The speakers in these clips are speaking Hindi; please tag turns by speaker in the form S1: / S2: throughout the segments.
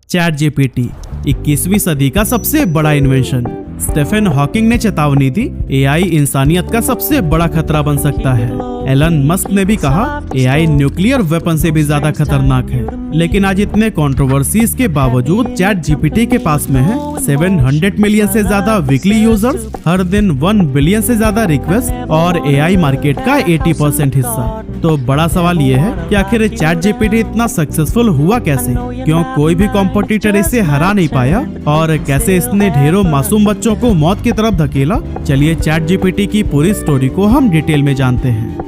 S1: चैट जीपीटी 21वीं सदी का सबसे बड़ा इन्वेंशन। स्टीफन हॉकिंग ने चेतावनी दी, एआई इंसानियत का सबसे बड़ा खतरा बन सकता है। एलन मस्क ने भी कहा, एआई न्यूक्लियर वेपन से भी ज्यादा खतरनाक है। लेकिन आज इतने कंट्रोवर्सीज के बावजूद चैट जीपीटी के पास में है 700 मिलियन से ज्यादा वीकली यूजर्स, हर दिन 1 बिलियन से ज्यादा रिक्वेस्ट और एआई मार्केट का 80% हिस्सा। तो बड़ा सवाल ये है कि आखिर चैट जीपीटी इतना सक्सेसफुल हुआ कैसे? क्यों कोई भी कॉम्पिटिटर इसे हरा नहीं पाया? और कैसे इसने ढेरों मासूम बच्चों को मौत की तरफ धकेला? चलिए चैट जीपीटी की पूरी स्टोरी को हम डिटेल में जानते हैं।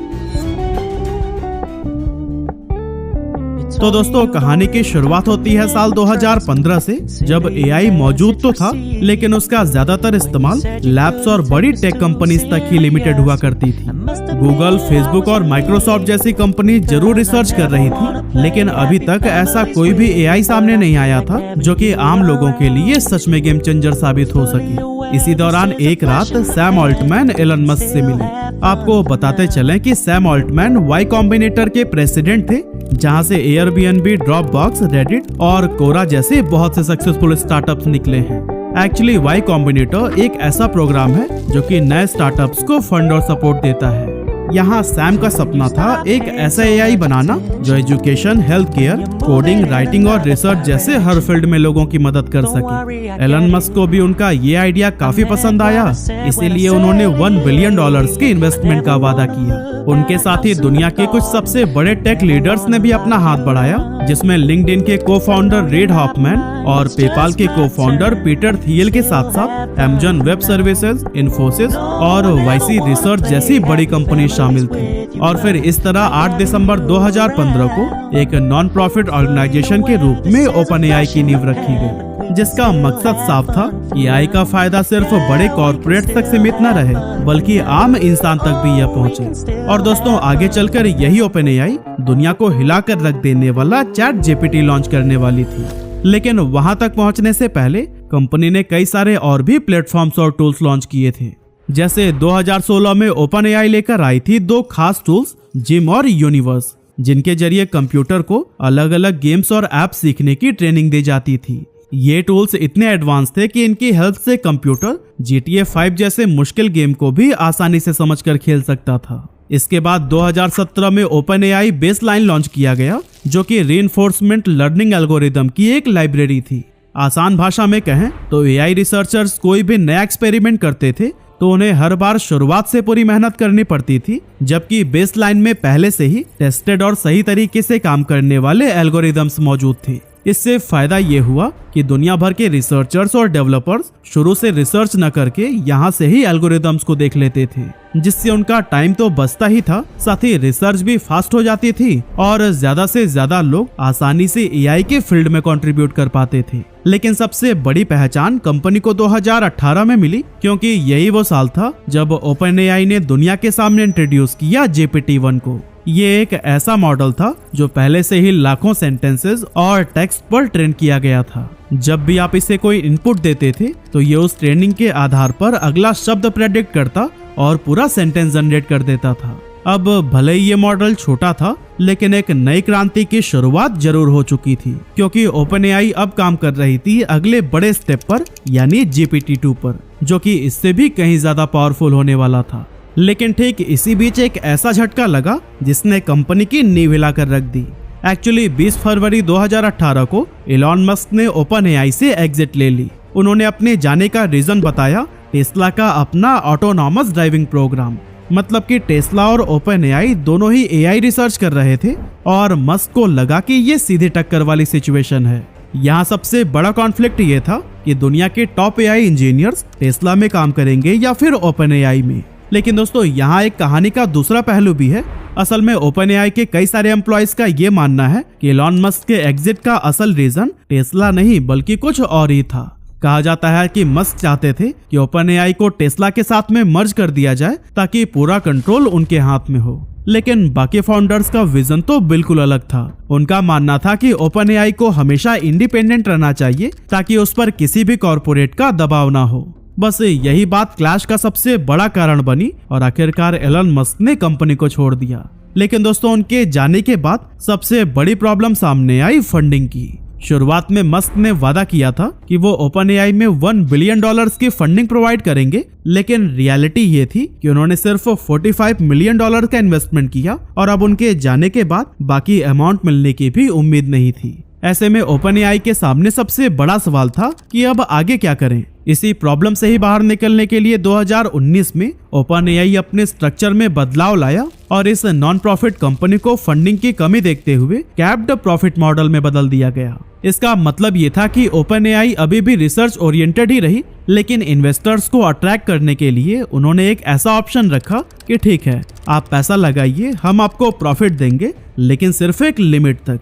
S1: तो दोस्तों, कहानी की शुरुआत होती है साल 2015 से, जब एआई मौजूद तो था लेकिन उसका ज्यादातर इस्तेमाल लैब्स और बड़ी टेक कंपनीज तक ही लिमिटेड हुआ करती थी। गूगल, फेसबुक और माइक्रोसॉफ्ट जैसी कंपनी जरूर रिसर्च कर रही थी, लेकिन अभी तक ऐसा कोई भी एआई सामने नहीं आया था जो कि आम लोगों के लिए सच में गेम चेंजर साबित हो सके। इसी दौरान एक रात सैम ऑल्टमैन एलन मस्क से मिले। आपको बताते चलें कि सैम ऑल्टमैन वाई कॉम्बिनेटर के प्रेसिडेंट थे, जहां से एयरबीएनबी, ड्रॉपबॉक्स, रेडिट और कोरा जैसे बहुत से सक्सेसफुल स्टार्टअप्स निकले हैं। एक्चुअली वाई कॉम्बिनेटर एक ऐसा प्रोग्राम है जो कि नए स्टार्टअप्स को फंड और सपोर्ट देता है। यहाँ सैम का सपना था एक ऐसा एआई बनाना जो education, health care, coding, writing और रिसर्च जैसे हर फील्ड में लोगों की मदद कर सके। एलन मस्क को भी उनका ये आइडिया काफी पसंद आया, इसीलिए उन्होंने $1 बिलियन के इन्वेस्टमेंट का वादा किया। उनके साथ ही दुनिया के कुछ सबसे बड़े टेक लीडर्स ने भी अपना हाथ बढ़ाया, जिसमें लिंक्डइन के को फाउंडर रेड हॉफमैन और पेपाल के को फाउंडर पीटर थियल के साथ साथ अमेज़न वेब सर्विसेज, इन्फोसिस और वाईसी रिसर्च जैसी बड़ी कंपनी शामिल थी। और फिर इस तरह 8 दिसंबर 2015 को एक नॉन प्रॉफिट ऑर्गेनाइजेशन के रूप में ओपन एआई की नींव रखी गई, जिसका मकसद साफ था कि एआई का फायदा सिर्फ बड़े कॉर्पोरेट तक सीमित न रहे, बल्कि आम इंसान तक भी यह पहुंचे। और दोस्तों, आगे चलकर यही ओपन एआई दुनिया को हिलाकर रख देने वाला चैट जीपीटी लॉन्च करने वाली थी। लेकिन वहां तक पहुंचने से पहले कंपनी ने कई सारे और भी प्लेटफॉर्म्स और टूल्स लॉन्च किए थे। जैसे 2016 में ओपन एआई लेकर आई थी 2 खास टूल्स, जिम और यूनिवर्स, जिनके जरिए कंप्यूटर को अलग अलग गेम्स और ऐप सीखने की ट्रेनिंग दी जाती थी। ये टूल्स इतने एडवांस थे कि इनकी हेल्प से कंप्यूटर GTA 5 जैसे मुश्किल गेम को भी आसानी से समझकर खेल सकता था। इसके बाद 2017 में ओपन एआई बेसलाइन लॉन्च किया गया, जो कि रीइंफोर्समेंट लर्निंग एल्गोरिदम की एक लाइब्रेरी थी। आसान भाषा में कहें तो एआई रिसर्चर्स कोई भी नया एक्सपेरिमेंट करते थे तो उन्हें हर बार शुरुआत से पूरी मेहनत करनी पड़ती थी, जबकि बेसलाइन में पहले से ही टेस्टेड और सही तरीके से काम करने वाले एल्गोरिदम्स मौजूद थे। इससे फायदा ये हुआ कि दुनिया भर के रिसर्चर्स और डेवलपर्स शुरू से रिसर्च न करके यहाँ से ही एल्गोरिदम्स को देख लेते थे, जिससे उनका टाइम तो बचता ही था, साथ ही रिसर्च भी फास्ट हो जाती थी और ज्यादा से ज्यादा लोग आसानी से एआई के फील्ड में कंट्रीब्यूट कर पाते थे। लेकिन सबसे बड़ी पहचान कंपनी को 2018 में मिली, क्योंकि यही वो साल था जब ओपन एआई ने दुनिया के सामने इंट्रोड्यूस किया GPT-1 को। ये एक ऐसा मॉडल था जो पहले से ही लाखों सेंटेंसेस और टेक्स्ट पर ट्रेन किया गया था। जब भी आप इसे कोई इनपुट देते थे तो ये उस ट्रेनिंग के आधार पर अगला शब्द प्रेडिक्ट करता और पूरा सेंटेंस जनरेट कर देता था। अब भले ही ये मॉडल छोटा था, लेकिन एक नई क्रांति की शुरुआत जरूर हो चुकी थी, क्योंकि ओपन एआई अब काम कर रही थी अगले बड़े स्टेप पर, यानी GPT-2 पर, जो कि इससे भी कहीं ज्यादा पावरफुल होने वाला था। लेकिन ठीक इसी बीच एक ऐसा झटका लगा जिसने कंपनी की नींव हिलाकर रख दी। एक्चुअली 20 फरवरी 2018 को एलन मस्क ने ओपन एआई से एग्जिट ले ली। उन्होंने अपने जाने का रीजन बताया, टेस्ला का अपना ऑटोनॉमस ड्राइविंग प्रोग्राम। मतलब कि टेस्ला और ओपन एआई दोनों ही एआई रिसर्च कर रहे थे और मस्क को लगा कि ये सीधे टक्कर वाली सिचुएशन है। यहाँ सबसे बड़ा कॉन्फ्लिक्ट ये था कि दुनिया के टॉप एआई इंजीनियर्स टेस्ला में काम करेंगे या फिर ओपन एआई में। लेकिन दोस्तों, यहाँ एक कहानी का दूसरा पहलू भी है। असल में ओपन एआई के कई सारे एम्प्लॉयज का ये मानना है कि एलन मस्क के एग्जिट का असल रीजन टेस्ला नहीं बल्कि कुछ और ही था। कहा जाता है कि मस्क चाहते थे कि ओपन एआई को टेस्ला के साथ में मर्ज कर दिया जाए ताकि पूरा कंट्रोल उनके हाथ में हो। लेकिन बाकी फाउंडर्स का विजन तो बिल्कुल अलग था। उनका मानना था कि ओपन एआई को हमेशा इंडिपेंडेंट रहना चाहिए ताकि उस पर किसी भी कॉर्पोरेट का दबाव ना हो। बस यही बात क्लैश का सबसे बड़ा कारण बनी और आखिरकार एलन मस्क ने कंपनी को छोड़ दिया। लेकिन दोस्तों, उनके जाने के बाद सबसे बड़ी प्रॉब्लम सामने आई फंडिंग की, शुरुआत में मस्क ने वादा किया था कि वो OpenAI में $1 बिलियन की फंडिंग प्रोवाइड करेंगे, लेकिन रियलिटी ये थी कि उन्होंने सिर्फ $45 मिलियन का इन्वेस्टमेंट किया और अब उनके जाने के बाद बाकी अमाउंट मिलने की भी उम्मीद नहीं थी। ऐसे में OpenAI के सामने सबसे बड़ा सवाल था कि अब आगे क्या करें। इसी प्रॉब्लम से ही बाहर निकलने के लिए 2019 में OpenAI अपने स्ट्रक्चर में बदलाव लाया और इस नॉन प्रॉफिट कंपनी को फंडिंग की कमी देखते हुए कैप्ड प्रॉफिट मॉडल में बदल दिया गया। इसका मतलब ये था कि OpenAI अभी भी रिसर्च ओरिएंटेड ही रही, लेकिन इन्वेस्टर्स को अट्रैक्ट करने के लिए उन्होंने एक ऐसा ऑप्शन रखा कि ठीक है, आप पैसा लगाइए, हम आपको प्रॉफिट देंगे, लेकिन सिर्फ एक लिमिट तक।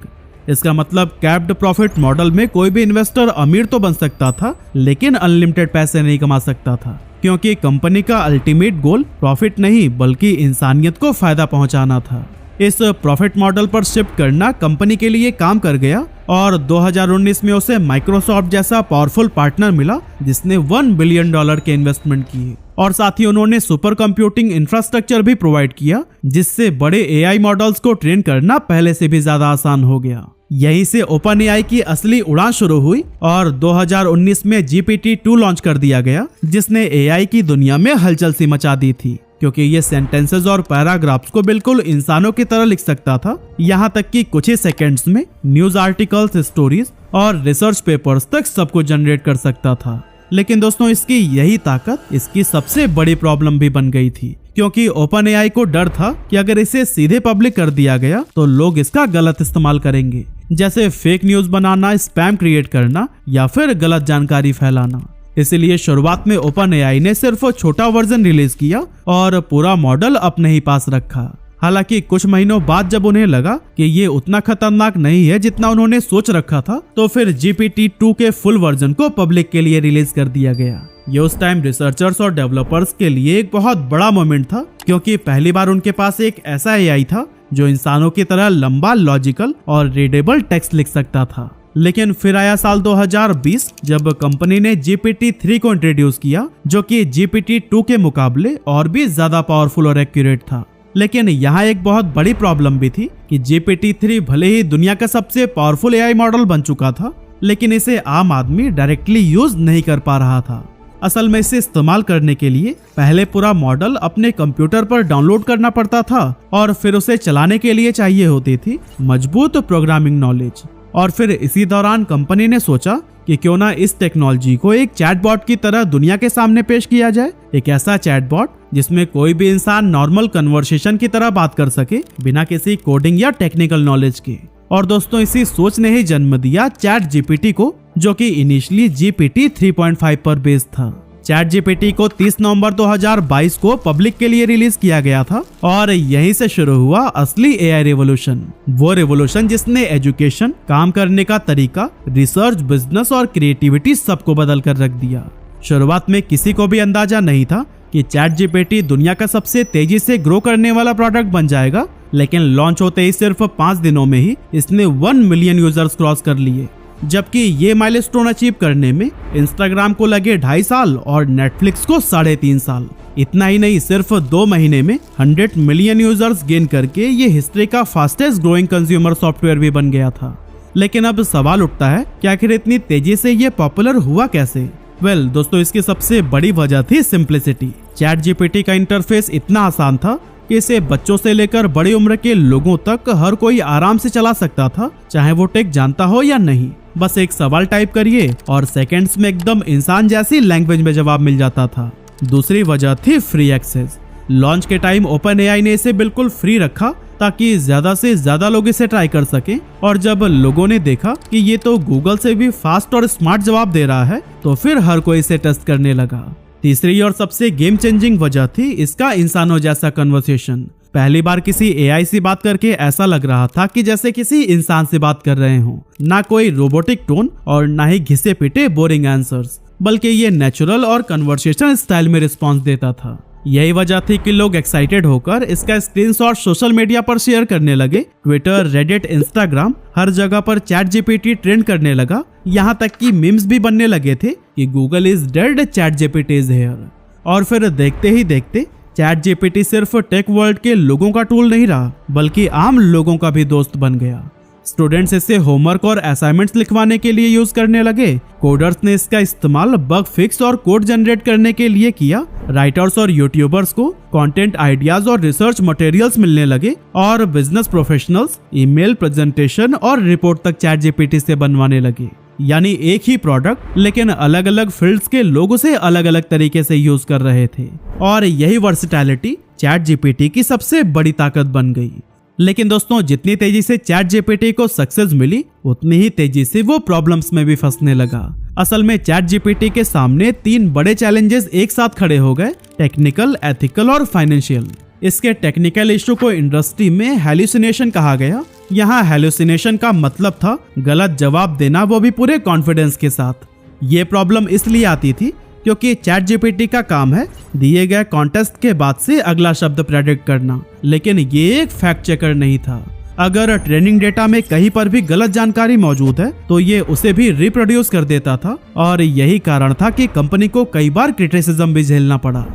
S1: इसका मतलब कैप्ड प्रॉफिट मॉडल में कोई भी इन्वेस्टर अमीर तो बन सकता था, लेकिन अनलिमिटेड पैसे नहीं कमा सकता था, क्योंकि कंपनी का अल्टीमेट गोल प्रॉफिट नहीं बल्कि इंसानियत को फायदा पहुंचाना था। इस प्रॉफिट मॉडल पर शिफ्ट करना कंपनी के लिए काम कर गया और 2019 में उसे माइक्रोसॉफ्ट जैसा पावरफुल पार्टनर मिला जिसने $1 बिलियन के इन्वेस्टमेंट किए और साथ ही उन्होंने सुपर कंप्यूटिंग इंफ्रास्ट्रक्चर भी प्रोवाइड किया, जिससे बड़े AI मॉडल्स को ट्रेन करना पहले से भी ज्यादा आसान हो गया। यहीं से OpenAI की असली उड़ान शुरू हुई और 2019 में GPT-2 लॉन्च कर दिया गया, जिसने AI की दुनिया में हलचल सी मचा दी थी, क्योंकि ये सेंटेंसेस और पैराग्राफ्स को बिल्कुल इंसानों की तरह लिख सकता था। यहाँ तक कि कुछ ही सेकंड्स में न्यूज आर्टिकल्स, स्टोरीज और रिसर्च पेपर्स तक सब कुछ जनरेट कर सकता था। लेकिन दोस्तों, इसकी यही ताकत इसकी सबसे बड़ी प्रॉब्लम भी बन गई थी, क्योंकि OpenAI को डर था कि अगर इसे सीधे पब्लिक कर दिया गया तो लोग इसका गलत इस्तेमाल करेंगे, जैसे फेक न्यूज बनाना, स्पैम क्रिएट करना या फिर गलत जानकारी फैलाना। इसलिए शुरुआत में OpenAI ने सिर्फ छोटा वर्जन रिलीज किया और पूरा मॉडल अपने ही पास रखा। हालांकि कुछ महीनों बाद जब उन्हें लगा कि ये उतना खतरनाक नहीं है जितना उन्होंने सोच रखा था, तो फिर GPT-2 के फुल वर्जन को पब्लिक के लिए रिलीज कर दिया गया। ये उस टाइम रिसर्चर्स और डेवलपर्स के लिए एक बहुत बड़ा मोमेंट था, क्योंकि पहली बार उनके पास एक ऐसा AI था जो इंसानों की तरह लंबा, लॉजिकल और रीडेबल टेक्स्ट लिख सकता था। लेकिन फिर आया साल 2020 जब कंपनी ने GPT-3 को इंट्रोड्यूस किया, जो कि GPT-2 के मुकाबले और भी ज्यादा पावरफुल और एक्यूरेट था। लेकिन यहाँ एक बहुत बड़ी प्रॉब्लम भी थी कि GPT-3 भले ही दुनिया का सबसे पावरफुल AI मॉडल बन चुका था, लेकिन इसे आम आदमी डायरेक्टली यूज नहीं कर पा रहा था। असल में इसे इस्तेमाल करने के लिए पहले पूरा मॉडल अपने कंप्यूटर पर डाउनलोड करना पड़ता था और फिर उसे चलाने के लिए चाहिए होती थी मजबूत प्रोग्रामिंग नॉलेज। और फिर इसी दौरान कंपनी ने सोचा कि क्यों ना इस टेक्नोलॉजी को एक चैटबॉट की तरह दुनिया के सामने पेश किया जाए, एक ऐसा चैटबॉट जिसमें कोई भी इंसान नॉर्मल कन्वर्सेशन की तरह बात कर सके बिना किसी कोडिंग या टेक्निकल नॉलेज के। और दोस्तों, इसी सोच ने ही जन्म दिया ChatGPT को, जो कि इनिशियली GPT 3.5 पर बेस्ड था। ChatGPT को 30 नवंबर 2022 को पब्लिक के लिए रिलीज किया गया था और यहीं से शुरू हुआ असली AI रेवोल्यूशन। वो रेवोल्यूशन जिसने एजुकेशन, काम करने का तरीका, रिसर्च, बिजनेस और क्रिएटिविटी सबको बदल कर रख दिया। शुरुआत में किसी को भी अंदाजा नहीं था कि ChatGPT दुनिया का सबसे तेजी से ग्रो करने वाला प्रोडक्ट बन जाएगा, लेकिन लॉन्च होते ही सिर्फ 5 दिनों में ही इसने 1 मिलियन यूजर्स क्रॉस कर लिए। जबकि ये माइलस्टोन अचीव करने में इंस्टाग्राम को लगे 2.5 साल और नेटफ्लिक्स को 3.5 साल। इतना ही नहीं, सिर्फ 2 महीने में 100 मिलियन यूजर्स गेन करके ये हिस्ट्री का फास्टेस्ट ग्रोइंग कंज्यूमर सॉफ्टवेयर भी बन गया था। लेकिन अब सवाल उठता है कि आखिर इतनी तेजी से ये पॉपुलर हुआ कैसे? दोस्तों, इसकी सबसे बड़ी वजह थी सिंप्लिसिटी। ChatGPT का इंटरफेस इतना आसान था कि इसे बच्चों से लेकर बड़ी उम्र के लोगों तक हर कोई आराम से चला सकता था, चाहे वो टेक जानता हो या नहीं। बस एक सवाल टाइप करिए और सेकंड्स में एकदम इंसान जैसी लैंग्वेज में जवाब मिल जाता था। दूसरी वजह थी फ्री एक्सेस। लॉन्च के टाइम OpenAI ने इसे बिल्कुल फ्री रखा ताकि ज्यादा से ज्यादा लोग इसे ट्राई कर सकें, और जब लोगों ने देखा कि ये तो गूगल से भी फास्ट और स्मार्ट जवाब दे रहा है, तो फिर हर कोई इसे टेस्ट करने लगा। तीसरी और सबसे गेम चेंजिंग वजह थी इसका इंसानों जैसा कन्वर्सेशन। पहली बार किसी AI से बात करके ऐसा लग रहा था कि जैसे किसी इंसान से बात कर रहे हों। ना कोई रोबोटिक टोन और ना ही घिसे पिटे बोरिंग आंसर्स, बल्कि ये नेचुरल और कन्वर्सेशन स्टाइल में रिस्पॉन्स देता था। यही वजह थी कि लोग एक्साइटेड होकर इसका स्क्रीनशॉट सोशल मीडिया पर शेयर करने लगे। ट्विटर, रेडिट, इंस्टाग्राम, हर जगह पर ChatGPT ट्रेंड करने लगा। यहाँ तक कि मीम्स भी बनने लगे थे कि Google is dead, ChatGPT is here. और फिर देखते ही देखते ChatGPT सिर्फ टेक वर्ल्ड के लोगों का टूल नहीं रहा, बल्कि आम लोगों का भी दोस्त बन गया। स्टूडेंट्स इसे होमवर्क और असाइनमेंट्स लिखवाने के लिए यूज करने लगे। कोडर्स ने इसका इस्तेमाल बग फिक्स और कोड जनरेट करने के लिए किया। राइटर्स और यूट्यूबर्स को कंटेंट आइडियाज और रिसर्च मटेरियल्स मिलने लगे और बिजनेस प्रोफेशनल्स ईमेल, प्रेजेंटेशन और रिपोर्ट तक चैट जीपीटी से बनवाने लगे। यानी एक ही प्रोडक्ट लेकिन अलग अलग फील्ड्स के लोग उसे अलग अलग तरीके से यूज कर रहे थे और यही वर्सेटैलिटी चैट जीपीटी की सबसे बड़ी ताकत बन गई। लेकिन दोस्तों, जितनी तेजी से चैट जीपीटी को सक्सेस मिली उतनी ही तेजी से वो प्रॉब्लम्स में भी फंसने लगा। असल में चैट जीपीटी के सामने 3 बड़े चैलेंजेस एक साथ खड़े हो गए, टेक्निकल, एथिकल और फाइनेंशियल। इसके टेक्निकल इशू को इंडस्ट्री में हैल्यूसिनेशन कहा गया। यहाँ हैल्यूसिनेशन का मतलब था गलत जवाब देना, वो भी पूरे कॉन्फिडेंस के साथ। ये प्रॉब्लम इसलिए आती थी क्योंकि चैट जीपीटी का काम है दिए गए कॉन्टेस्ट के बाद से अगला शब्द प्रेडिक्ट करना, लेकिन ये एक फैक्ट चेकर नहीं था। अगर ट्रेनिंग डेटा में कहीं पर भी गलत जानकारी मौजूद है तो ये उसे भी रिप्रोड्यूस कर देता था और यही कारण था कि कंपनी को कई बार क्रिटिसिज्म भी झेलना पड़ा।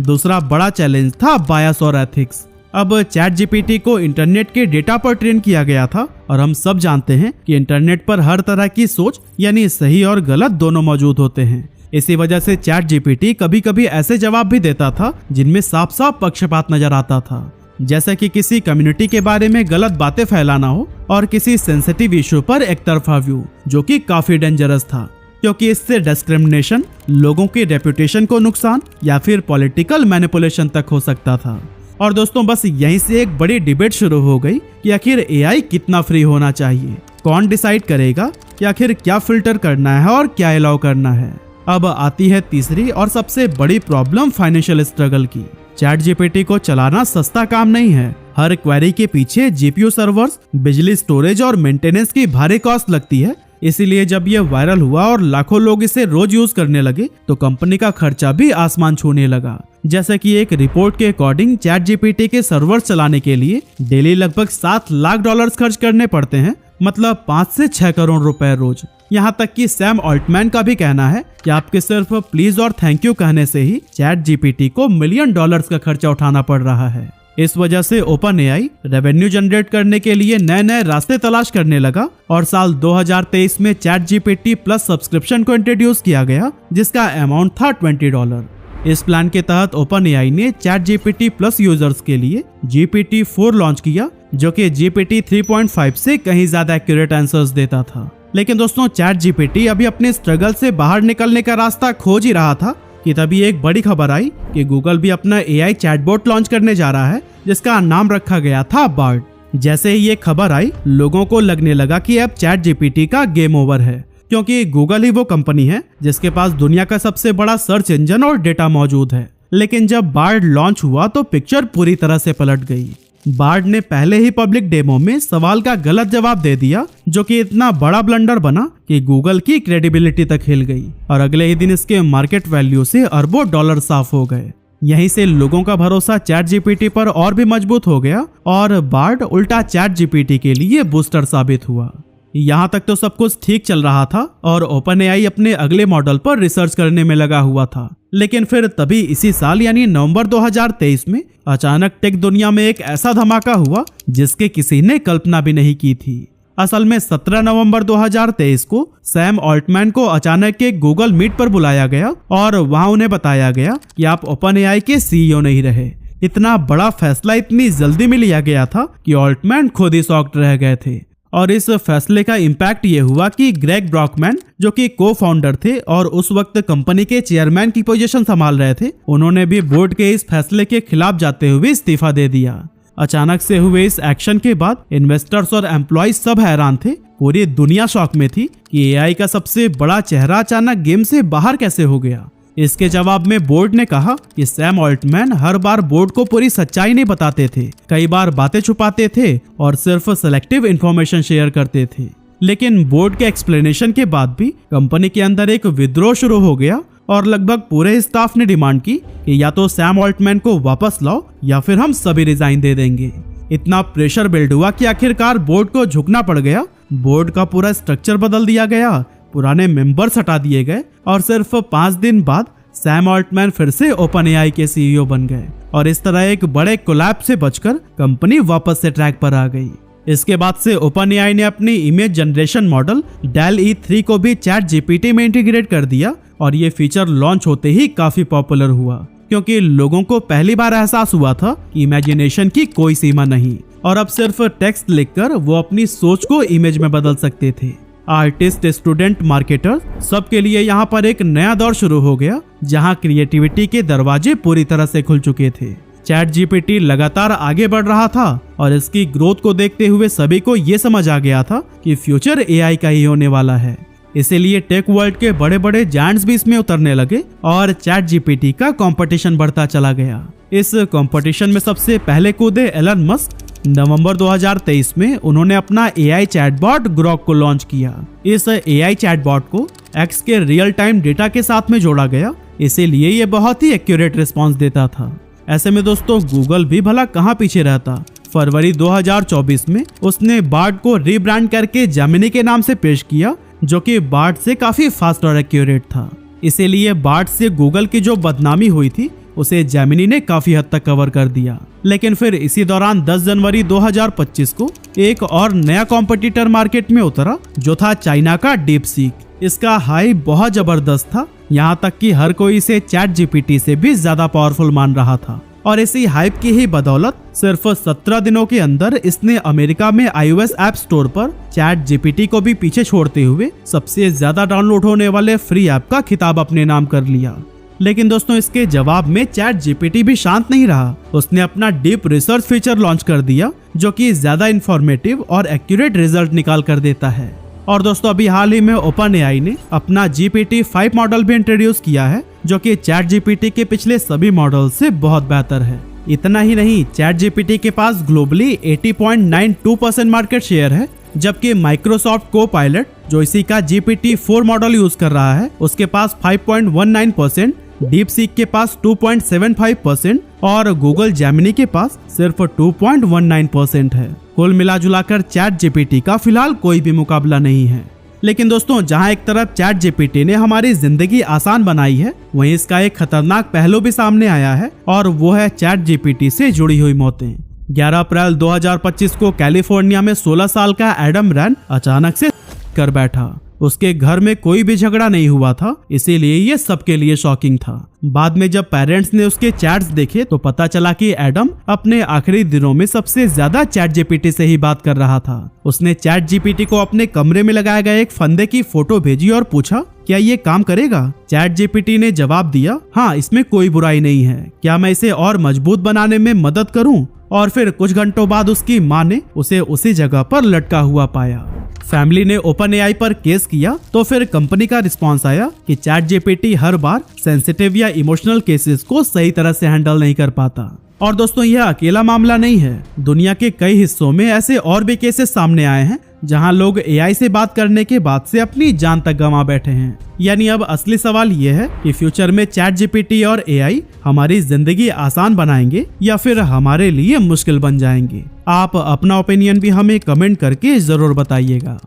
S1: दूसरा बड़ा चैलेंज था बायस और एथिक्स। अब चैट जीपीटी को इंटरनेट के डेटा पर ट्रेन किया गया था और हम सब जानते हैं कि इंटरनेट पर हर तरह की सोच यानी सही और गलत दोनों मौजूद होते हैं। इसी वजह से चैट जीपीटी कभी कभी ऐसे जवाब भी देता था जिनमें साफ साफ पक्षपात नजर आता था, जैसे कि किसी कम्युनिटी के बारे में गलत बातें फैलाना हो और किसी सेंसिटिव इशू पर एक तरफा व्यू, जो कि काफी डेंजरस था क्योंकि इससे डिस्क्रिमिनेशन, लोगों की रेपुटेशन को नुकसान या फिर पॉलिटिकल मैनिपुलेशन तक हो सकता था। और दोस्तों, बस यहीं से एक बड़ी डिबेट शुरू हो गई कि आखिर एआई कितना फ्री होना चाहिए, कौन डिसाइड करेगा कि आखिर क्या फिल्टर करना है और क्या अलाउ करना है। अब आती है तीसरी और सबसे बड़ी प्रॉब्लम, फाइनेंशियल स्ट्रगल की। चैट जीपीटी को चलाना सस्ता काम नहीं है। हर क्वेरी के पीछे जीपीयू सर्वर्स, बिजली, स्टोरेज और मेंटेनेंस की भारी कॉस्ट लगती है। इसीलिए जब ये वायरल हुआ और लाखों लोग इसे रोज यूज करने लगे तो कंपनी का खर्चा भी आसमान छूने लगा। जैसे कि एक रिपोर्ट के अकॉर्डिंग चैट जीपीटी के सर्वर चलाने के लिए डेली लगभग $7 लाख खर्च करने पड़ते हैं, मतलब 5 से 6 करोड़ रुपए रोज। यहाँ तक कि सैम ऑल्टमैन का भी कहना है कि आपके सिर्फ प्लीज और थैंक यू कहने से ही चैट जीपीटी को $1 मिलियन का खर्चा उठाना पड़ रहा है। इस वजह से ओपन एआई रेवेन्यू जनरेट करने के लिए नए नए रास्ते तलाश करने लगा और साल 2023 में चैट जीपीटी प्लस सब्सक्रिप्शन को इंट्रोड्यूस किया गया, जिसका अमाउंट था $20। इस प्लान के तहत ओपन एआई ने चैट जीपीटी प्लस यूजर्स के लिए GPT-4 लॉन्च किया, जो कि GPT 3.5 से कहीं ज्यादा एक्यूरेट आंसर्स देता था। लेकिन दोस्तों, चैट जीपीटी अभी अपने स्ट्रगल से बाहर निकलने का रास्ता खोज ही रहा था कि तभी एक बड़ी खबर आई कि गूगल भी अपना एआई चैटबॉट लॉन्च करने जा रहा है, जिसका नाम रखा गया था बार्ड। जैसे ही ये खबर आई, लोगों को लगने लगा कि अब चैट जीपीटी का गेम ओवर है, क्योंकि गूगल ही वो कंपनी है जिसके पास दुनिया का सबसे बड़ा सर्च इंजन और डेटा मौजूद है। लेकिन जब बार्ड लॉन्च हुआ तो पिक्चर पूरी तरह से पलट गई। बार्ड ने पहले ही पब्लिक डेमो में सवाल का गलत जवाब दे दिया, जो कि इतना बड़ा ब्लंडर बना कि गूगल की क्रेडिबिलिटी तक हिल गई और अगले ही दिन इसके मार्केट वैल्यू से अरबों डॉलर साफ हो गए। यहीं से लोगों का भरोसा चैट जीपीटी पर और भी मजबूत हो गया और बार्ड उल्टा चैट जीपीटी के लिए बूस्टर साबित हुआ। यहाँ तक तो सब कुछ ठीक चल रहा था और ओपन एआई अपने अगले मॉडल पर रिसर्च करने में लगा हुआ था। लेकिन फिर तभी इसी साल यानी नवंबर 2023 में अचानक टेक दुनिया में एक ऐसा धमाका हुआ जिसके किसी ने कल्पना भी नहीं की थी। असल में 17 नवंबर 2023 को सैम ऑल्टमैन को अचानक एक गूगल मीट पर बुलाया गया और वहां उन्हें बताया गया कि आप ओपन एआई के सीईओ नहीं रहे। इतना बड़ा फैसला इतनी जल्दी में लिया गया था कि ऑल्टमैन खुद ही शॉक्ड रह गए थे। और इस फैसले का इम्पैक्ट ये हुआ कि ग्रेग ब्रॉकमैन, जो कि को फाउंडर थे और उस वक्त कंपनी के चेयरमैन की पोजीशन संभाल रहे थे, उन्होंने भी बोर्ड के इस फैसले के खिलाफ जाते हुए इस्तीफा दे दिया। अचानक से हुए इस एक्शन के बाद इन्वेस्टर्स और एम्प्लॉइज सब हैरान थे। पूरी दुनिया शॉक में थी कि एआई का सबसे बड़ा चेहरा अचानक गेम से बाहर कैसे हो गया। इसके जवाब में बोर्ड ने कहा कि सैम ऑल्टमैन हर बार बोर्ड को पूरी सच्चाई नहीं बताते थे, कई बार बातें छुपाते थे और सिर्फ सेलेक्टिव इंफॉर्मेशन शेयर करते थे। लेकिन बोर्ड के एक्सप्लेनेशन के बाद भी कंपनी के अंदर एक विद्रोह शुरू हो गया और लगभग पूरे स्टाफ ने डिमांड की कि या तो सैम ऑल्टमैन को वापस लाओ या फिर हम सभी रिजाइन दे देंगे। इतना प्रेशर बिल्ड हुआ कि आखिरकार बोर्ड को झुकना पड़ गया। बोर्ड का पूरा स्ट्रक्चर बदल दिया गया, पुराने मेंबर्स हटा दिए गए और सिर्फ 5 दिन बाद सैम ऑल्टमैन फिर से ओपन एआई के सीईओ बन गए और इस तरह एक बड़े कोलैप्स से बचकर कंपनी वापस से ट्रैक पर आ गई। इसके बाद से OpenAI ने अपनी इमेज जनरेशन मॉडल DALL-E 3 को भी ChatGPT में इंटीग्रेट कर दिया और ये फीचर लॉन्च होते ही काफी पॉपुलर हुआ, क्योंकि लोगों को पहली बार एहसास हुआ था कि इमेजिनेशन की कोई सीमा नहीं और अब सिर्फ टेक्स्ट लिखकर वो अपनी सोच को इमेज में बदल सकते थे। आर्टिस्ट, स्टूडेंट, मार्केटर सबके लिए यहाँ पर एक नया दौर शुरू हो गया, जहाँ क्रिएटिविटी के दरवाजे पूरी तरह से खुल चुके थे। ChatGPT लगातार आगे बढ़ रहा था और इसकी ग्रोथ को देखते हुए सभी को ये समझ आ गया था कि फ्यूचर AI का ही होने वाला है। इसीलिए टेक वर्ल्ड के बड़े बड़े जायंट्स भी इसमें उतरने लगे और ChatGPT का कंपटीशन बढ़ता चला गया। इस कंपटीशन में सबसे पहले कूदे एलन मस्क। नवंबर 2023 में उन्होंने अपना AI चैटबॉट ग्रॉक को लॉन्च किया। इस AI चैटबॉट को X के रियल टाइम डेटा के साथ में जोड़ा गया, इसीलिए ये बहुत ही एक्यूरेट रिस्पॉन्स देता था। ऐसे में दोस्तों गूगल भी भला कहाँ पीछे रहता। फरवरी 2024 में उसने बार्ड को रीब्रांड करके जेमिनी के नाम से पेश किया, जो कि बार्ड से काफी फास्ट और एक्यूरेट था। इसीलिए बार्ड से गूगल की जो बदनामी हुई थी उसे जेमिनी ने काफी हद तक कवर कर दिया। लेकिन फिर इसी दौरान 10 जनवरी 2025 को एक और नया कॉम्पिटिटर मार्केट में उतरा, जो था चाइना का डीपसीक। इसका हाई बहुत जबरदस्त था, यहाँ तक कि हर कोई इसे ChatGPT से भी ज्यादा पावरफुल मान रहा था। और इसी हाइप की ही बदौलत सिर्फ 17 दिनों के अंदर इसने अमेरिका में iOS ऐप स्टोर पर ChatGPT को भी पीछे छोड़ते हुए सबसे ज्यादा डाउनलोड होने वाले फ्री ऐप का खिताब अपने नाम कर लिया। लेकिन दोस्तों इसके जवाब में ChatGPT भी शांत नहीं रहा। उसने अपना डीप रिसर्च फीचर लॉन्च कर दिया, जो कि ज्यादा इंफॉर्मेटिव और एक्यूरेट रिजल्ट निकाल कर देता है। और दोस्तों अभी हाल ही में OpenAI ने अपना GPT-5 मॉडल भी इंट्रोड्यूस किया है, जो कि ChatGPT के पिछले सभी मॉडल से बहुत बेहतर है। इतना ही नहीं, ChatGPT के पास ग्लोबली 80.92% मार्केट शेयर है, जबकि माइक्रोसॉफ्ट कोपायलट जो इसी का GPT-4 मॉडल यूज कर रहा है उसके पास 5.19%, डीपसीक के पास 2.75% और गूगल जेमिनी के पास सिर्फ 2.19% है। कुल मिलाजुलाकर ChatGPT का फिलहाल कोई भी मुकाबला नहीं है। लेकिन दोस्तों जहां एक तरफ ChatGPT ने हमारी जिंदगी आसान बनाई है, वहीं इसका एक खतरनाक पहलू भी सामने आया है और वो है ChatGPT से जुड़ी हुई मौतें। 11 अप्रैल 2025 को कैलिफोर्निया में 16 साल का एडम रैन अचानक से कर बैठा। उसके घर में कोई भी झगड़ा नहीं हुआ था, इसीलिए ये सबके लिए शॉकिंग था। बाद में जब पेरेंट्स ने उसके चैट्स देखे तो पता चला कि एडम अपने आखिरी दिनों में सबसे ज्यादा ChatGPT से ही बात कर रहा था। उसने ChatGPT को अपने कमरे में लगाए गए एक फंदे की फोटो भेजी और पूछा, क्या ये काम करेगा? ChatGPT ने जवाब दिया, हाँ, इसमें कोई बुराई नहीं है। क्या मैं इसे और मजबूत बनाने में मदद करूं? और फिर कुछ घंटों बाद उसकी मां ने उसे उसी जगह पर लटका हुआ पाया। फैमिली ने OpenAI पर केस किया तो फिर कंपनी का रिस्पांस आया कि ChatGPT हर बार सेंसिटिव या इमोशनल केसेस को सही तरह से हैंडल नहीं कर पाता। और दोस्तों यह अकेला मामला नहीं है, दुनिया के कई हिस्सों में ऐसे और भी केसेस सामने आए हैं जहां लोग AI से बात करने के बाद से अपनी जान तक गंवा बैठे हैं। यानी अब असली सवाल यह है कि फ्यूचर में ChatGPT और AI हमारी जिंदगी आसान बनाएंगे या फिर हमारे लिए मुश्किल बन जाएंगे। आप अपना ओपिनियन भी हमें कमेंट करके जरूर बताइएगा।